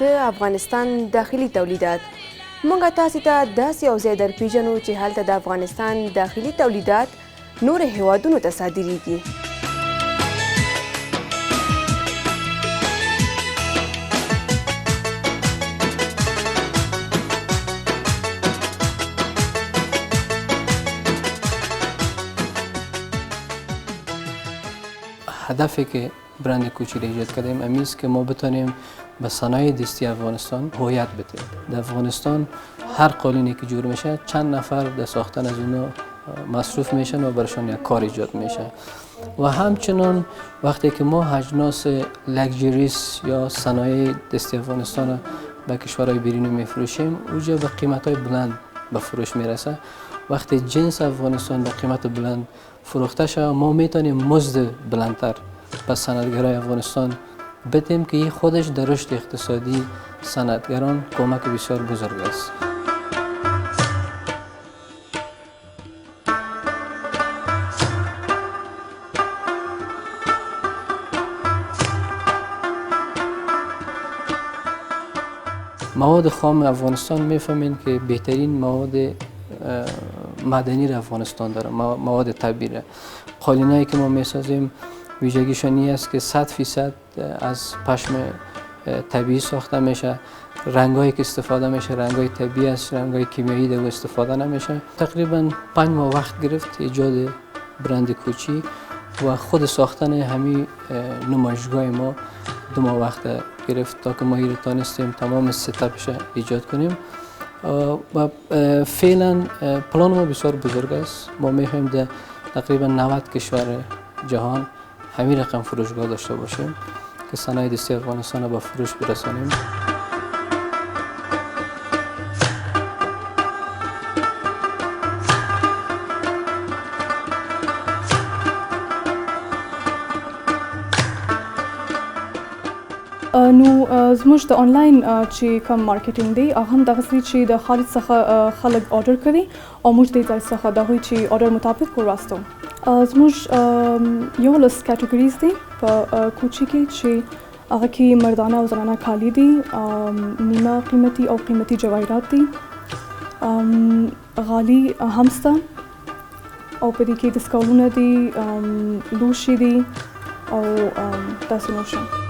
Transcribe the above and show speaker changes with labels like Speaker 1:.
Speaker 1: د افغانستان داخلي تولیدات. موږ تاسو ته داسې یو ځای درپېژنو چې هلته د افغانستان داخلي تولیدات نورو هیوادونو ته صادریږي.
Speaker 2: هدفی که برند کوچی را ایجاد کردیم امیست که ما بتانیم به صنایع دستی افغانستان هویت بدیم. در افغانستان هر قالینی که جور میشه چند نفر در ساختن از اونا مصروف میشن و برشان یک کار ایجاد میشه. و همچنان وقتی که ما اجناس لکژریس یا صنایع دستی افغانستان به کشورهای بیرونی میفروشیم، اونجا به قیمت‌های بلند به فروش میرسه. وقتی جنس افغانستان به قیمت بلند فروخته شود، ما میتونیم مزد بلندتر به صنعتگرای افغانستان بدیم که این خودش در رشد اقتصادی صنعتگران کمک بسیار بزرگ است. مواد خام افغانستان میفهمین که بهترین مواد معدنی را افغانستان داره، مواد طبیعی. قالینایی که ما میسازیم ویژگیشان این است که 100% از پشم طبیعی ساخته میشه. رنگایی که استفاده میشه رنگای طبیعی است، رنگای کیمیایی دیگه استفاده نمیشه. تقریبا 5 ماه وقت گرفت ایجاد برند کوچی و خود ساختن همین نمایشگاه ما 2 ماه وقت گرفت تا که ما تانستیم تمام ستاپش ایجاد کنیم. و فعلا پلان ما بسیار بزرگ است. ما میخوایم در تقریبا 90 کشور جهان همین رقم فروشگاه داشته باشیم که صنایع دستی افغانستان را به فروش برسانیم.
Speaker 3: نو زموږ د آنلاین چې کوم مارکیټینګ دی هغه هم دغسې چې د خارج څخه خلک آرډر کوي او موږ د ځای څخه د هغوی چې آرډر مطابق وراستو. زموږ 11 کټګوریز دي په کوچي کې چې هغه کې مردانه او زنانه کالي دي، نیمه قیمتي او قیمتي جواهرات دي، غالي هم شته او په دې کې دستکولونه دي، لوښي دي او داسې نور شیان.